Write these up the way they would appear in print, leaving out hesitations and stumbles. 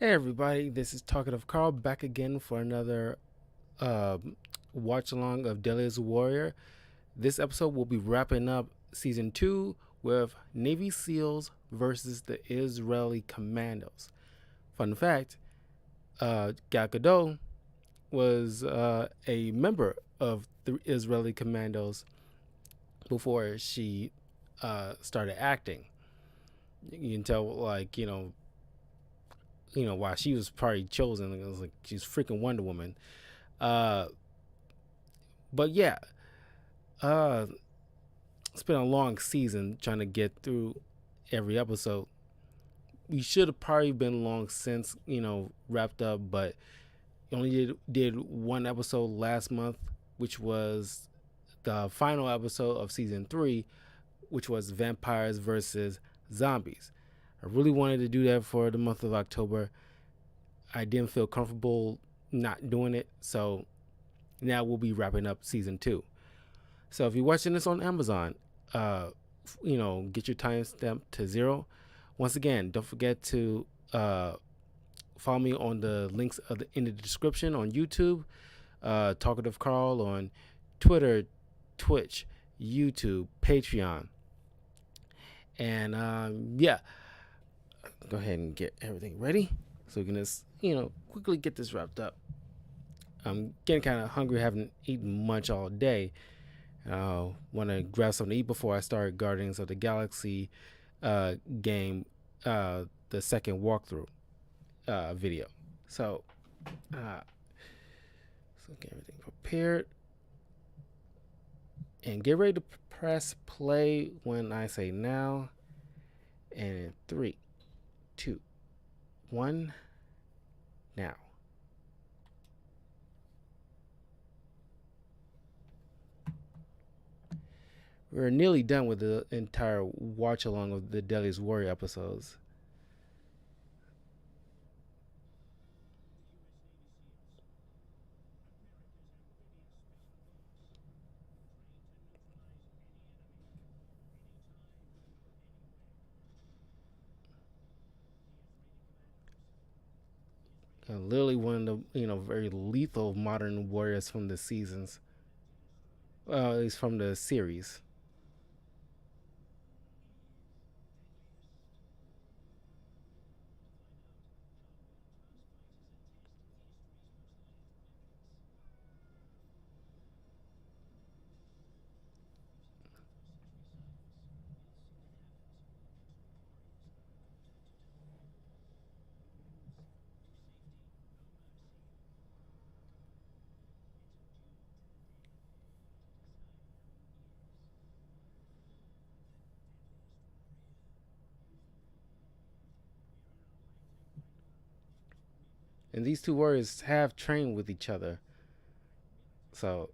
Hey everybody, this is Talkative Carl back again for another uh, watch along of Deadliest Warrior. This episode will be wrapping up season 2 with Navy SEALs versus the Israeli Commandos. Fun fact, Gal Gadot was a member of the Israeli Commandos before she started acting. You can tell, why she was probably chosen. It was like she's freaking Wonder Woman. Uh, but yeah, uh, it's been a long season trying to get through every episode. We should have probably been long since wrapped up, but only did one episode last month, which was the final episode of season 3, which was vampires versus zombies. I really wanted to do that for the month of October. I didn't feel comfortable not doing it, so now we'll be wrapping up season 2. So if you're watching this on Amazon, uh, get your timestamp to 0. Once again, don't forget to follow me on the links in the description on YouTube, Talkative Carl on Twitter, Twitch, YouTube, Patreon, and yeah, go ahead and get everything ready so we can just quickly get this wrapped up. I'm getting kind of hungry, haven't eaten much all day. Want to grab something to eat before I start Guardians of the Galaxy game, the second walkthrough video. So, get everything prepared and get ready to press play when I say now. And in 3, 2, 1, now. We're nearly done with the entire watch along of the Deadliest Warrior episodes. Literally one of the very lethal modern warriors from the seasons. At least from the series. And these two warriors have trained with each other, so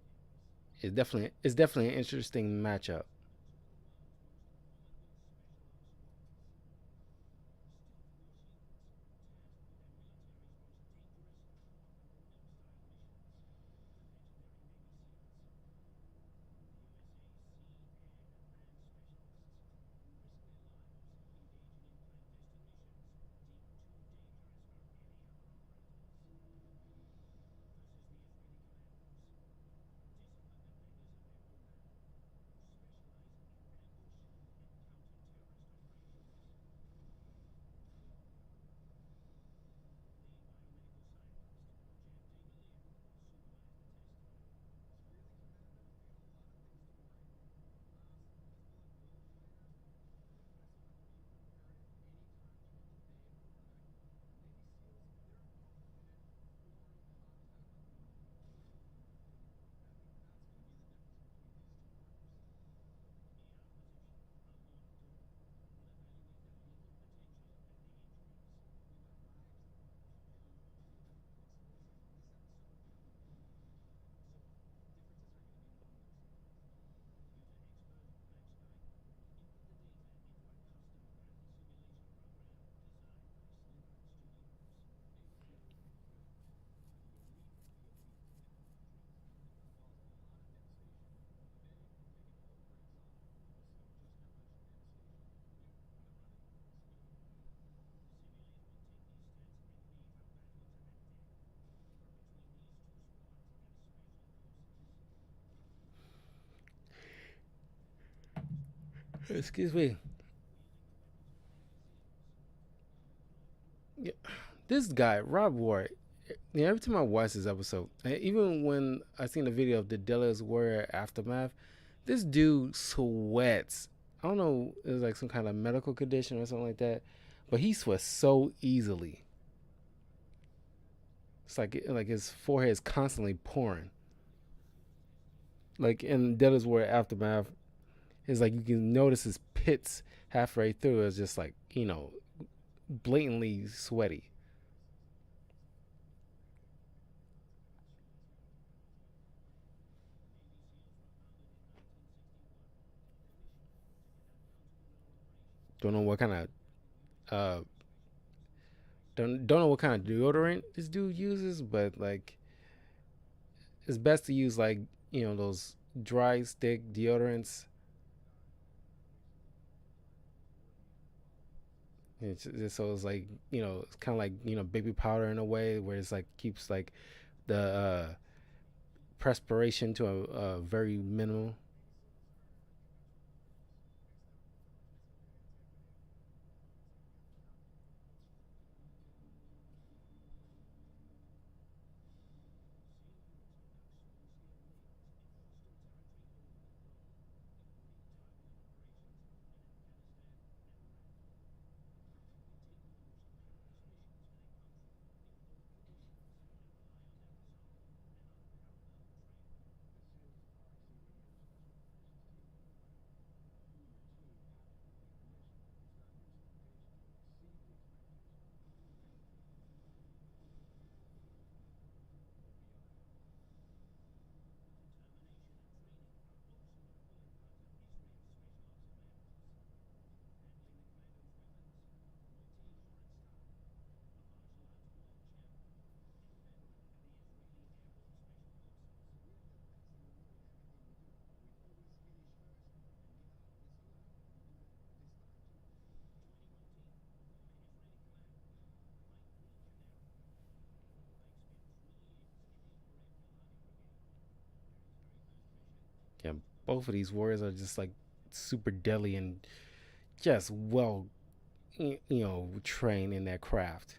it's definitely an interesting matchup. Excuse me. Yeah, this guy, Rob Ward. Yeah, every time I watch this episode, even when I seen the video of the Deadliest Warrior aftermath, this dude sweats. I don't know, it was like some kind of medical condition or something like that, but he sweats so easily. It's like his forehead is constantly pouring. Like in Deadliest Warrior aftermath, it's like you can notice his pits halfway through is just like blatantly sweaty. Don't know what kind of uh don't know what kind of deodorant this dude uses, but like it's best to use like those dry stick deodorants. So it's like it's kind of like baby powder in a way where it's like keeps like the perspiration to a very minimal. Yeah, both of these warriors are just like super deadly and just well trained in their craft.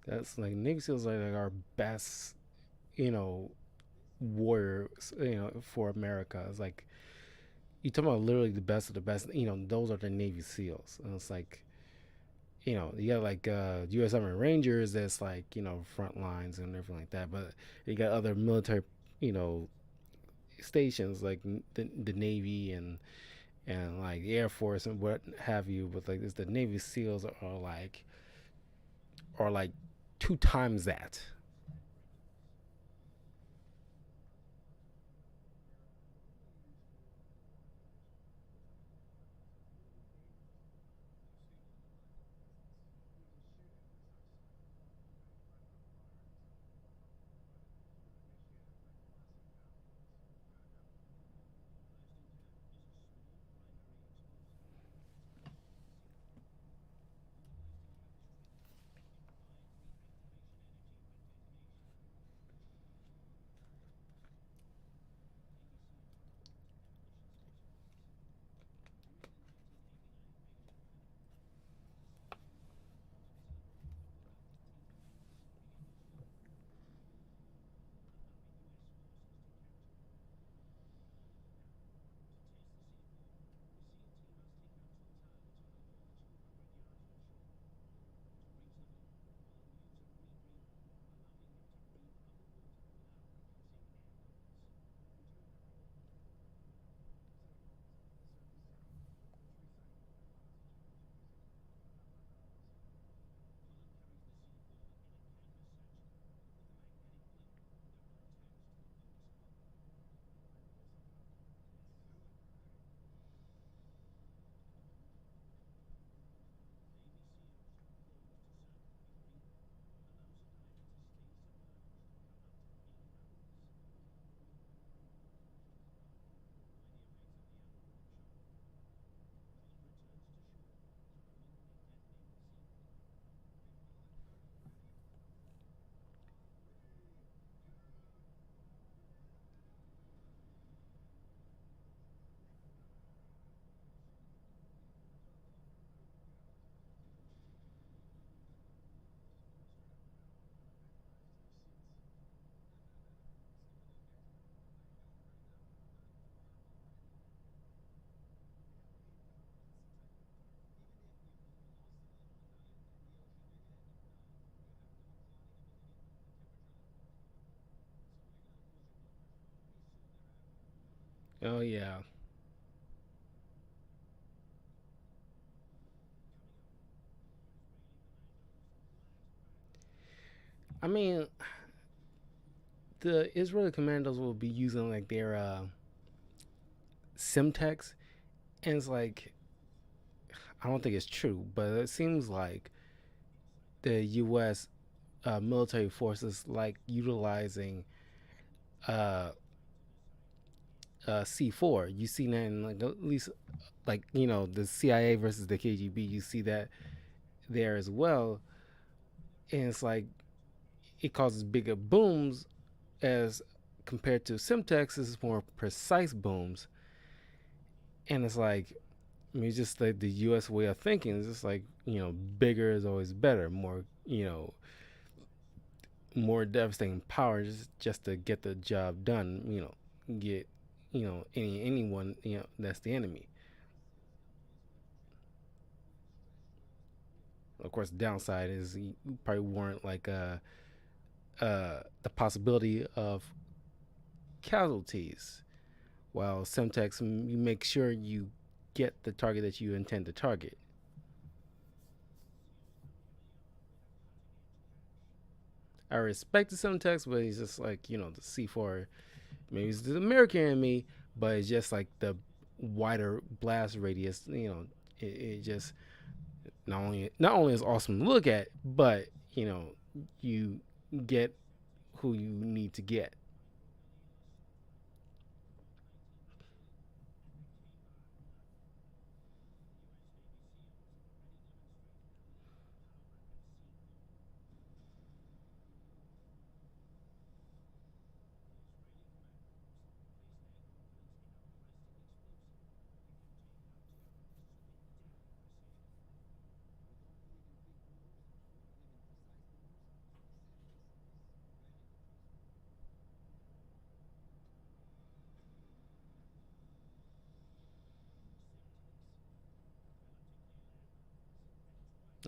That's like Navy SEALs are like our best, you know, warriors, for America. It's like you talking about literally the best of the best. Those are the Navy SEALs, and it's like you got like U.S. Army Rangers that's like front lines and everything like that. But you got other military, you know, stations like the Navy and like the Air Force and what have you. But like it's the Navy SEALs are like two times that. Oh yeah. I mean, the Israeli commandos will be using like their Simtex, and it's like I don't think it's true, but it seems like the U.S. Military forces like utilizing uh, C4. You see that in like at least like the CIA versus the KGB. You see that there as well, and it's like it causes bigger booms as compared to Simtex. Is more precise booms, and it's like I mean, it's just like the U.S. way of thinking. It's just like bigger is always better. More more devastating power just to get the job done. Get anyone that's the enemy. Of course, the downside is you probably warrant like the possibility of casualties. While Semtex, you make sure you get the target that you intend to target. I respect the Semtex, but it's just like the C4. Maybe it's the American in me, but it's just like the wider blast radius. It just not only is awesome to look at, but you get who you need to get.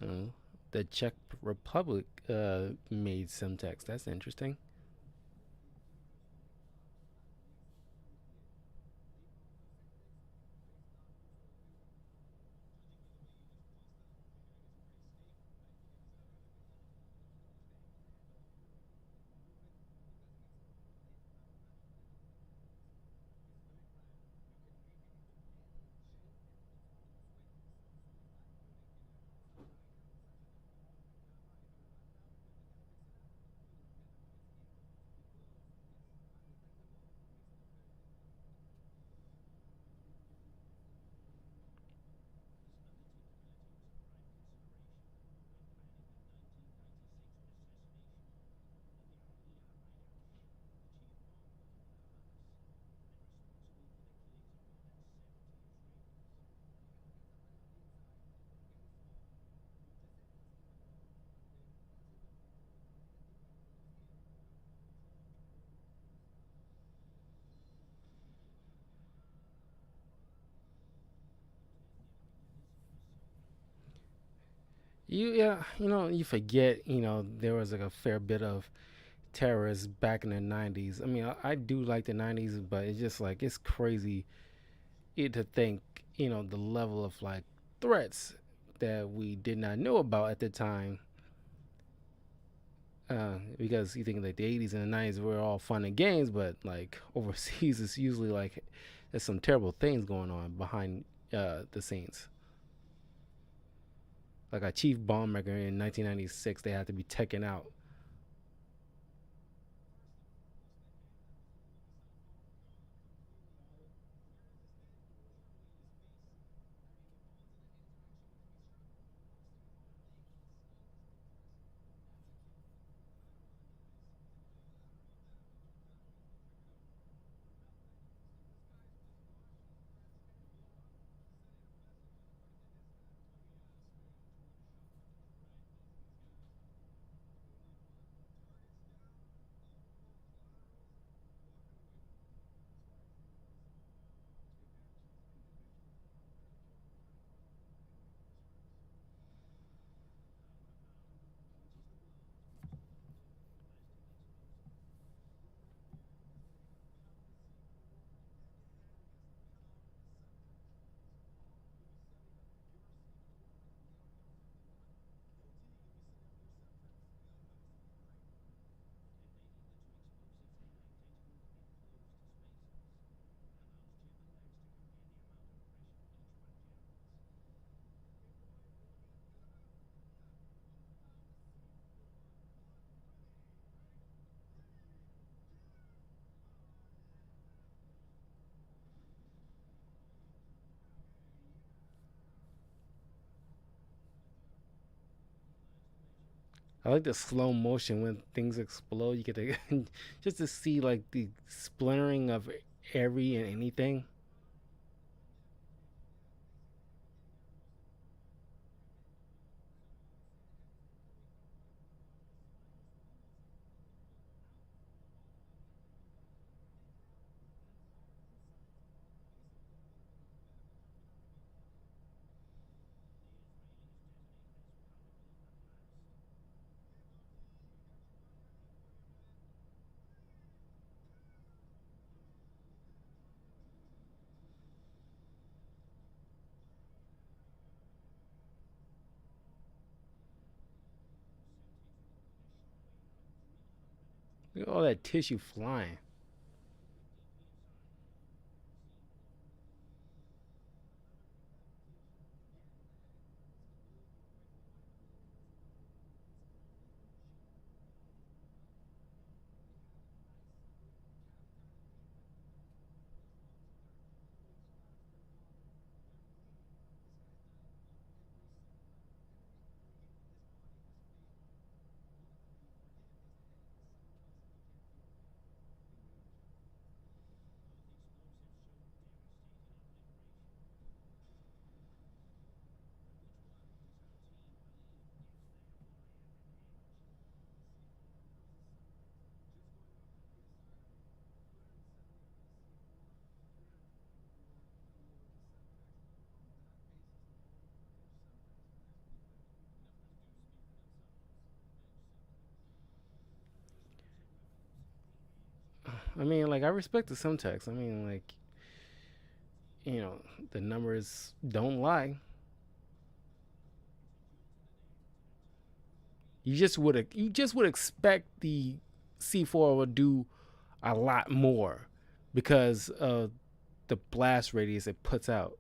Uh, the Czech Republic made Semtex. That's interesting. You forget there was like a fair bit of terrorists back in the 90s. I mean, I do like the 90s, but it's just like it's crazy to think the level of like threats that we did not know about at the time. Because you think like the 80s and the 90s were all fun and games, but like overseas, it's usually like there's some terrible things going on behind the scenes. Like a chief bomb maker in 1996, they had to be taken out. I like the slow motion when things explode. You get to just to see like the splintering of every and anything. Look at all that tissue flying. I mean, like I respect the subtext. I mean, like the numbers don't lie. You just would expect the C4 would do a lot more because of the blast radius it puts out.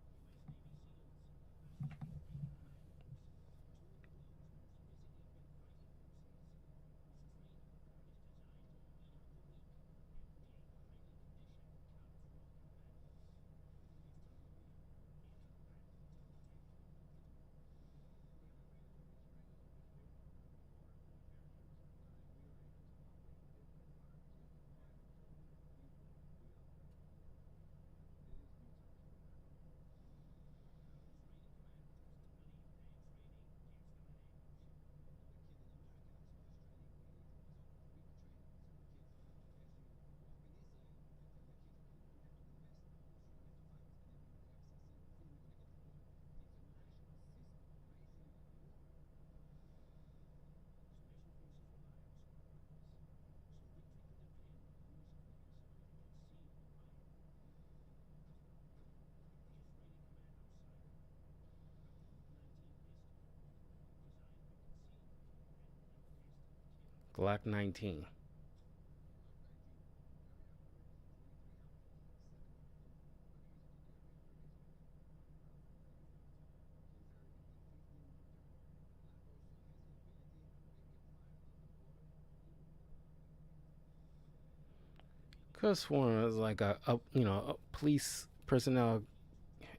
Glock 19. Cause sworn was like a police personnel.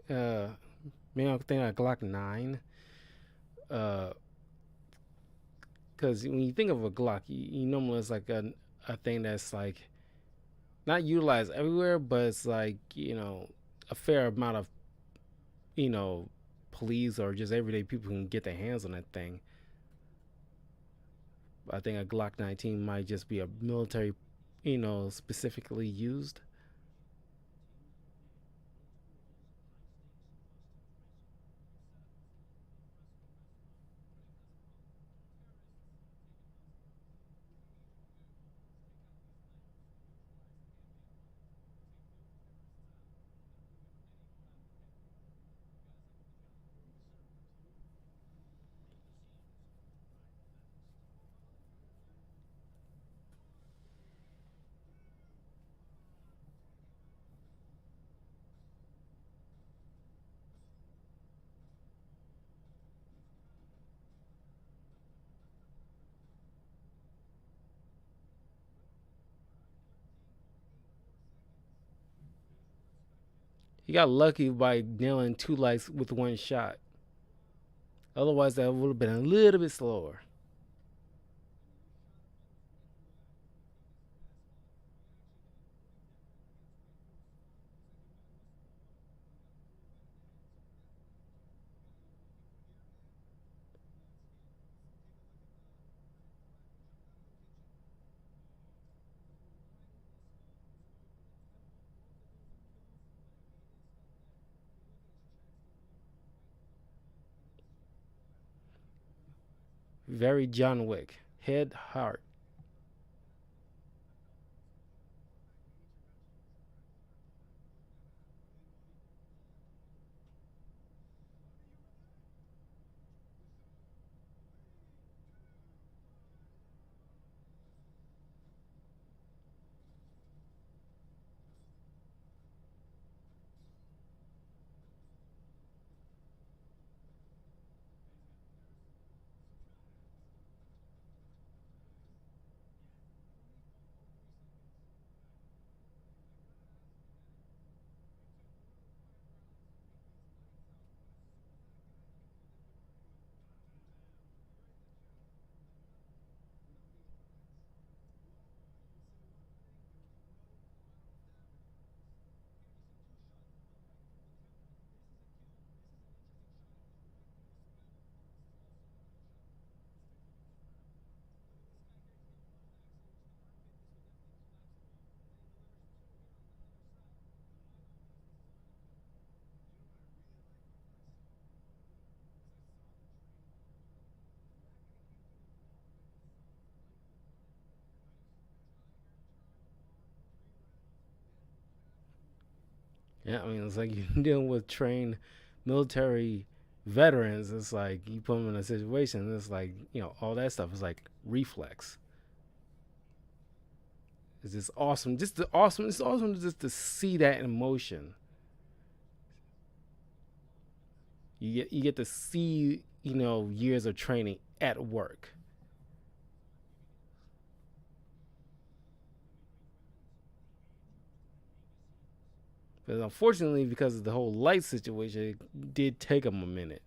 Uh, maybe I think a Glock 9. Uh, Cause when you think of a Glock, you normally it's like a thing that's like not utilized everywhere, but it's like a fair amount of you know police or just everyday people can get their hands on that thing. I think a Glock 19 might just be a military, specifically used. He got lucky by nailing two lights with one shot. Otherwise, that would have been a little bit slower. very John Wick. Head, heart. Yeah, I mean, it's like you're dealing with trained military veterans. It's like you put them in a situation. It's like all that stuff is like reflex. It's just awesome. Just the awesome. It's awesome just to see that in motion. You get to see years of training at work. But unfortunately, because of the whole light situation, it did take them a minute.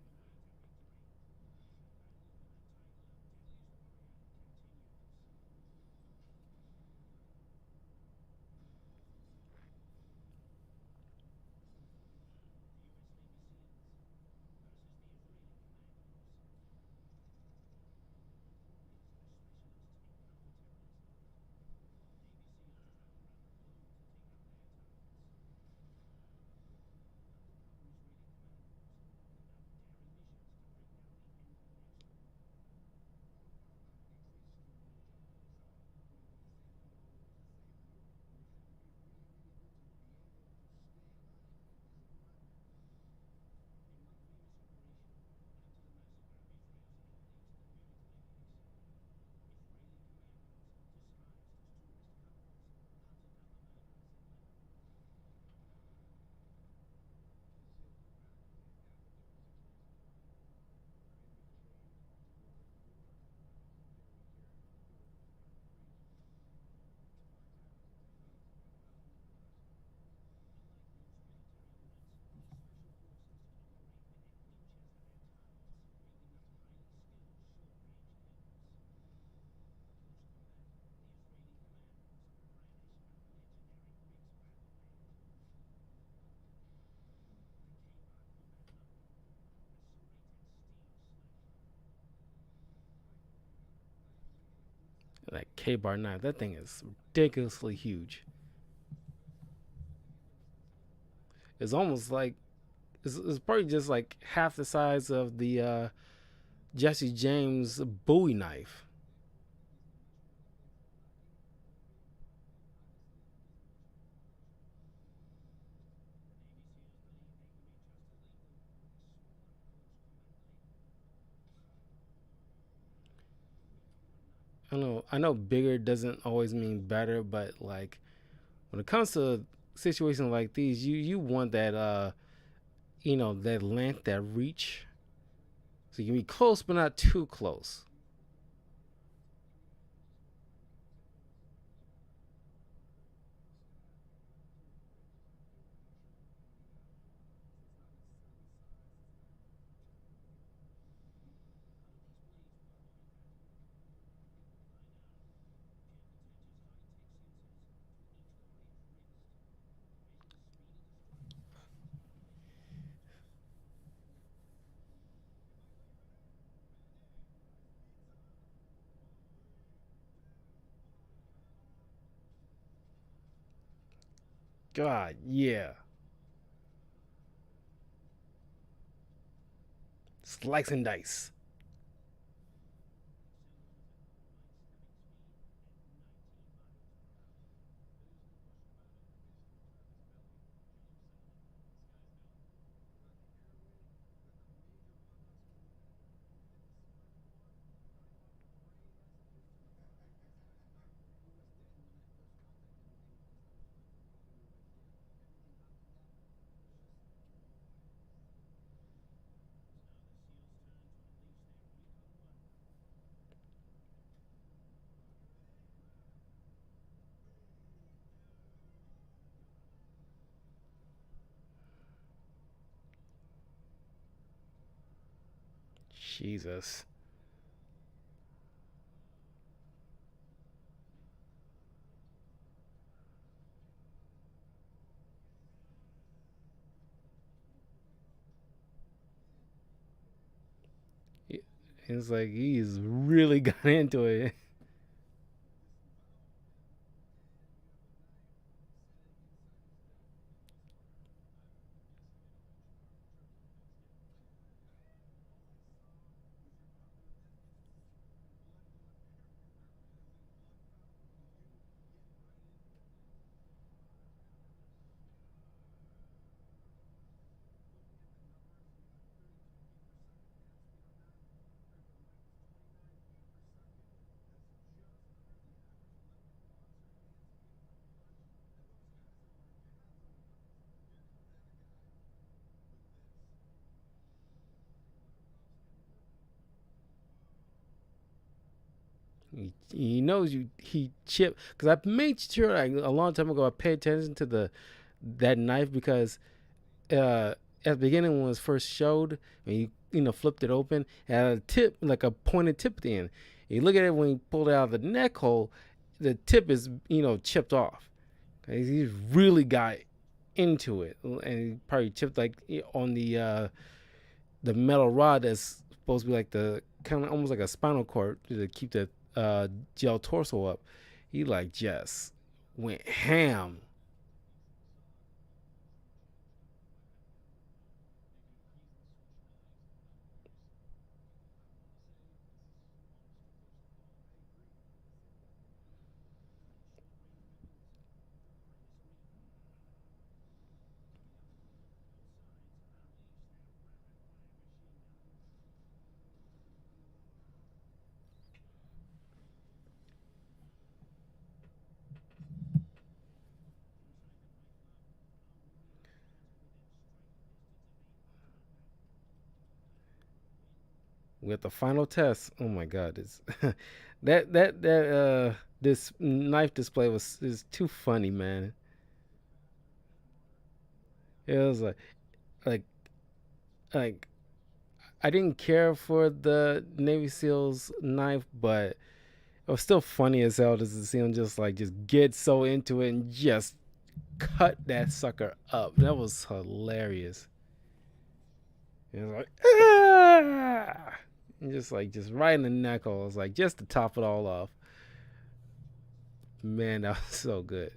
That K bar knife, that thing is ridiculously huge. It's almost like it's probably just like half the size of the Jesse James Bowie knife. I know bigger doesn't always mean better, but like when it comes to situations like these, you want that that length, that reach, so you can be close but not too close. God, yeah, slice and dice. Jesus. It's like he's really got into it. He knows you. He chipped because I made sure like a long time ago I paid attention to the that knife because at the beginning when it was first showed and you flipped it open, it had a tip like a pointed tip at the end. You look at it when you pull it out of the neck hole, the tip is chipped off. He's really got into it, and he probably chipped like on the metal rod that's supposed to be like the kind of almost like a spinal cord to keep the gel torso up. He like just went ham. With the final test. Oh my god, it's that this knife display was is too funny, man. It was like like I didn't care for the Navy SEALs knife, but it was still funny as hell just to see him just get so into it and just cut that sucker up. That was hilarious. It was like ah! And just right in the neck hole. It was like just to top it all off. Man, that was so good.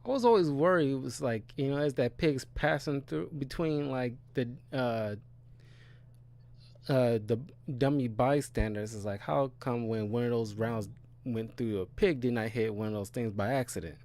I was always worried. It was like, as that pig's passing through between like the dummy bystanders. Is like, how come when one of those rounds went through a pig, did not hit one of those things by accident?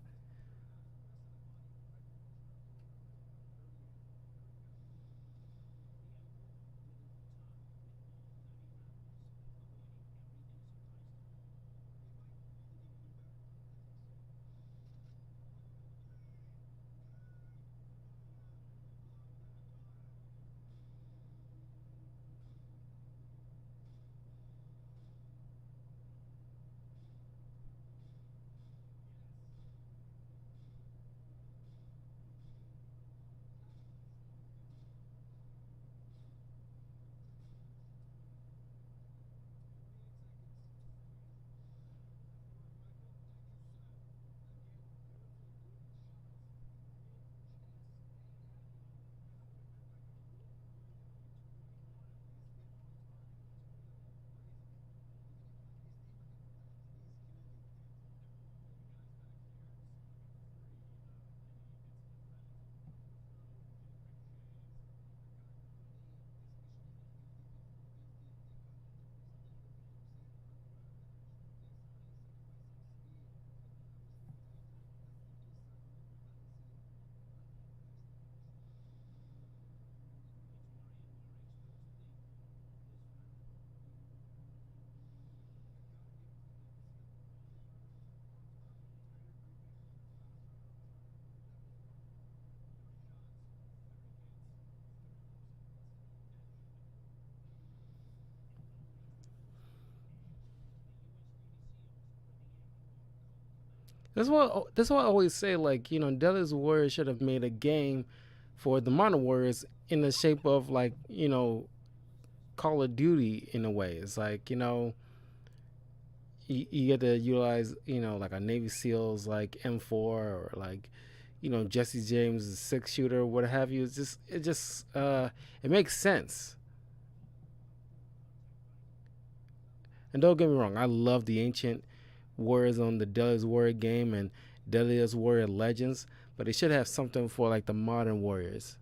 That's what I always say. Like, Deadliest Warriors should have made a game for the Modern Warriors in the shape of like, Call of Duty in a way. It's like, you get to utilize, like a Navy SEALs like M4 or like, Jesse James 6 shooter or what have you. It makes sense. And don't get me wrong, I love the ancient warriors on the Deadliest Warrior game and Deadliest Warrior Legends, but they should have something for like the modern warriors.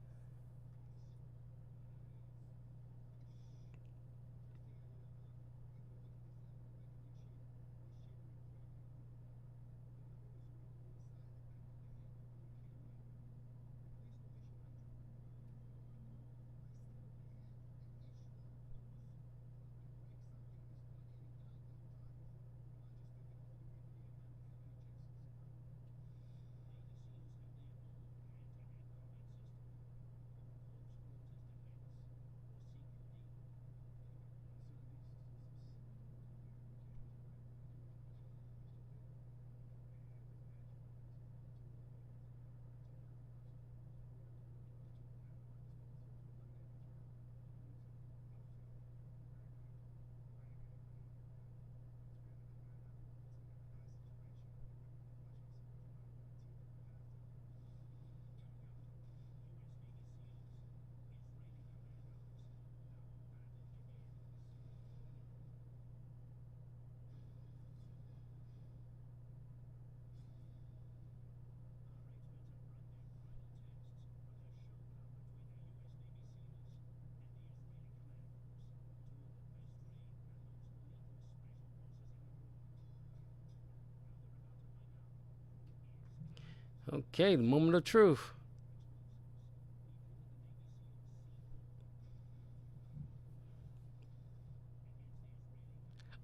Okay, the moment of truth.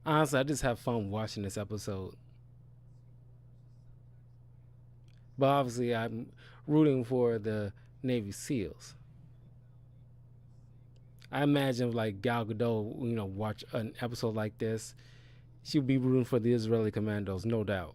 Honestly, I just have fun watching this episode. But obviously, I'm rooting for the Navy SEALs. I imagine if like Gal Gadot, watch an episode like this, she'd be rooting for the Israeli commandos, no doubt.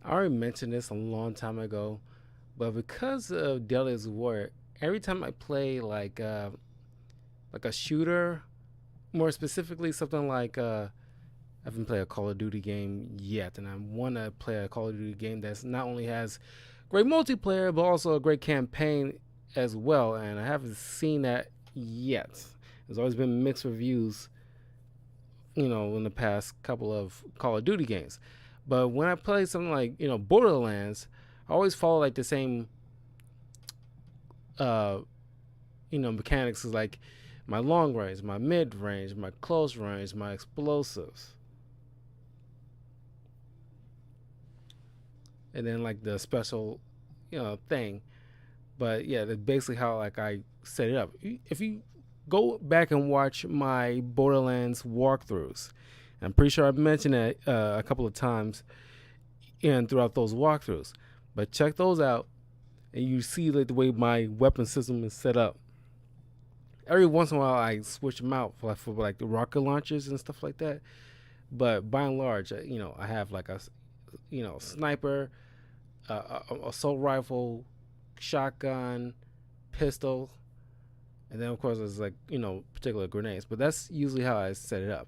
I already mentioned this a long time ago, but because of Deadliest War, every time I play like a shooter, more specifically something like I haven't played a Call of Duty game yet, and I want to play a Call of Duty game that's not only has great multiplayer but also a great campaign as well. And I haven't seen that yet. There's always been mixed reviews, in the past couple of Call of Duty games. But when I play something like Borderlands, I always follow like the same uh mechanics is like my long range, my mid range, my close range, my explosives, and then like the special thing. But yeah, that's basically how like I set it up. If you go back and watch my Borderlands walkthroughs, I'm pretty sure I've mentioned it a couple of times and throughout those walkthroughs. But check those out, and you see like the way my weapon system is set up. Every once in a while, I switch them out for like the rocket launchers and stuff like that. But by and large, I have like a sniper, assault rifle, shotgun, pistol, and then of course there's like particular grenades. But that's usually how I set it up.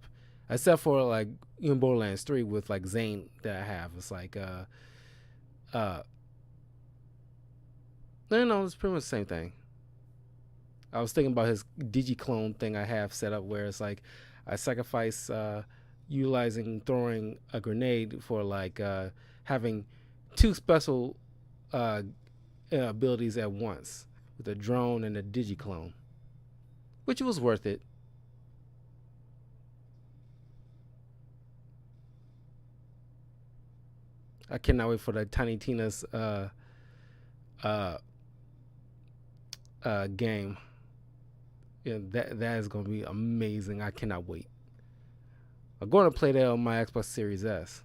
Except for like in Borderlands 3 with like Zane that I have, it's like uh no, it's pretty much the same thing. I was thinking about his digiclone thing I have set up where it's like I sacrifice utilizing throwing a grenade for like having two special abilities at once with a drone and a digiclone, which was worth it. I cannot wait for the Tiny Tina's uh, game. Yeah, that is gonna be amazing. I cannot wait. I'm going to play that on my Xbox Series S.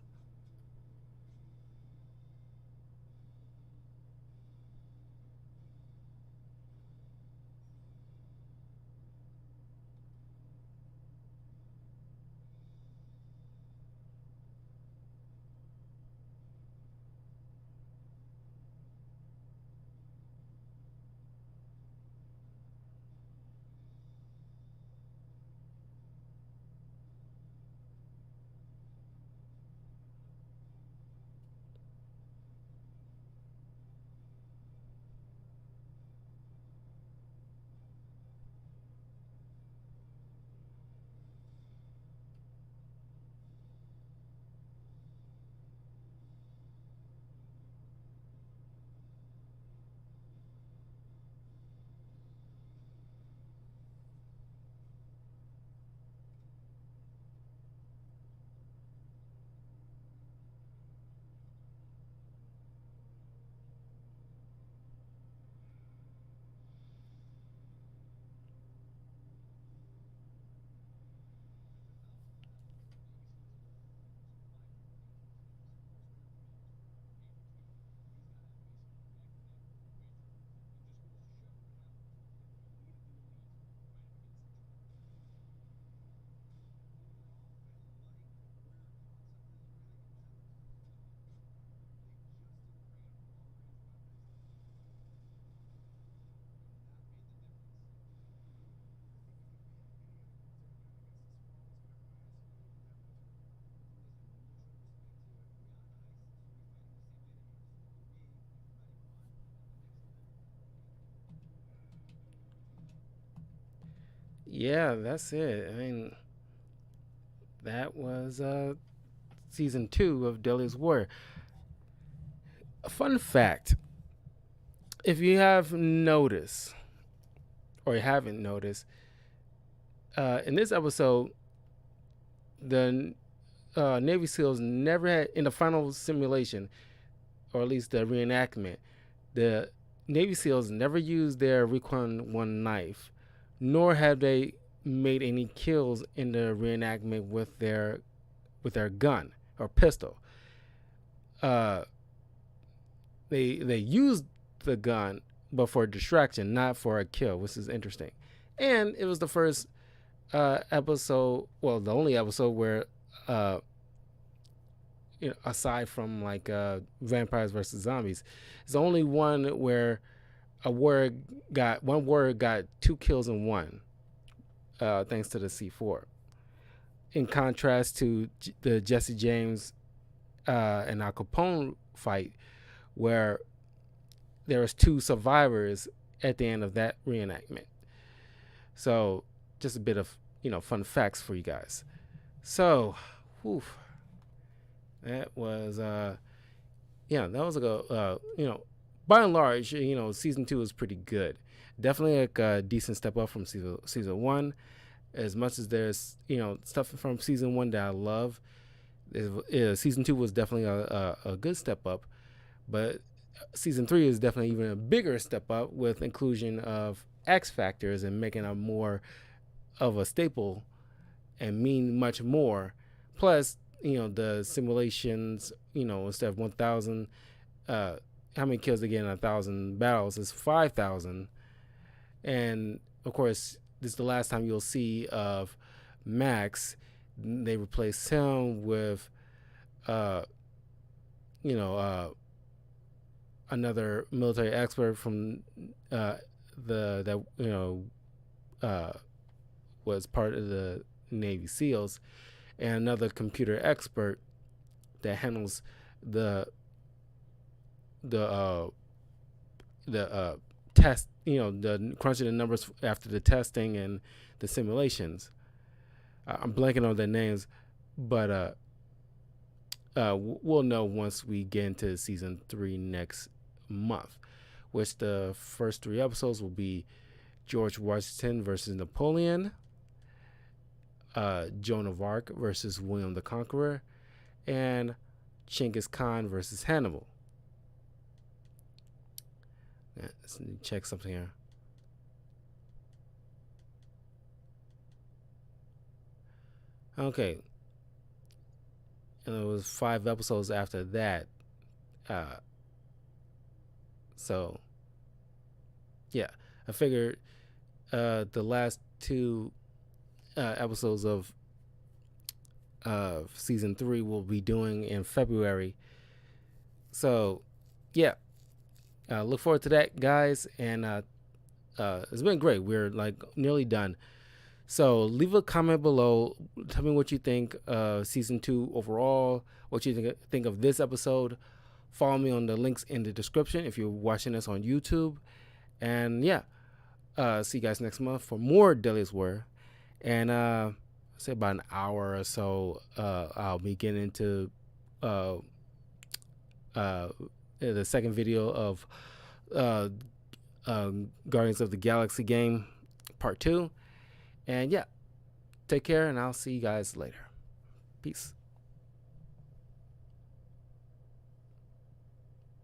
Yeah, that's it. I mean, that was season 2 of Deadliest War. A fun fact: if you have noticed or you haven't noticed, in this episode, the Navy SEALs never had in the final simulation, or at least the reenactment, the Navy SEALs never used their Recon One knife, nor have they made any kills in the reenactment with their gun or pistol. Uh, they used the gun, but for a distraction, not for a kill, which is interesting. And it was the first episode, well, the only episode where uh, aside from like vampires versus zombies, it's the only one where one warrior got 2 kills in one, thanks to the C4. In contrast to the Jesse James and Al Capone fight, where there was 2 survivors at the end of that reenactment. So just a bit of fun facts for you guys. So, whew, that was that was by and large, season 2 is pretty good. Definitely like a decent step up from season 1. As much as there's stuff from season 1 that I love, season 2 was definitely a good step up, but season 3 is definitely even a bigger step up with inclusion of X factors and making it more of a staple and mean much more. Plus, the simulations, instead of 1,000, how many kills they get in 1,000 battles is 5,000. And of course, this is the last time you'll see of Max. They replace him with, another military expert from was part of the Navy SEALs, and another computer expert that handles the test, the crunching the numbers after the testing and the simulations. I'm blanking on their names, but we'll know once we get into season 3 next month, which the first 3 episodes will be George Washington versus Napoleon, Joan of Arc versus William the Conqueror, and Genghis Khan versus Hannibal. Let's check something here. Okay. And it was 5 episodes after that. So, yeah. I figured the last 2 episodes of season 3 we'll be doing in February. So, yeah. Look forward to that, guys. And it's been great. We're like nearly done. So leave a comment below. Tell me what you think of season 2 overall. What you think of this episode. Follow me on the links in the description if you're watching us on YouTube. And yeah, see you guys next month for more Deadliest War. And say about an hour or so, I'll be getting into the second video of Guardians of the Galaxy game part 2. And yeah, take care, and I'll see you guys later. Peace.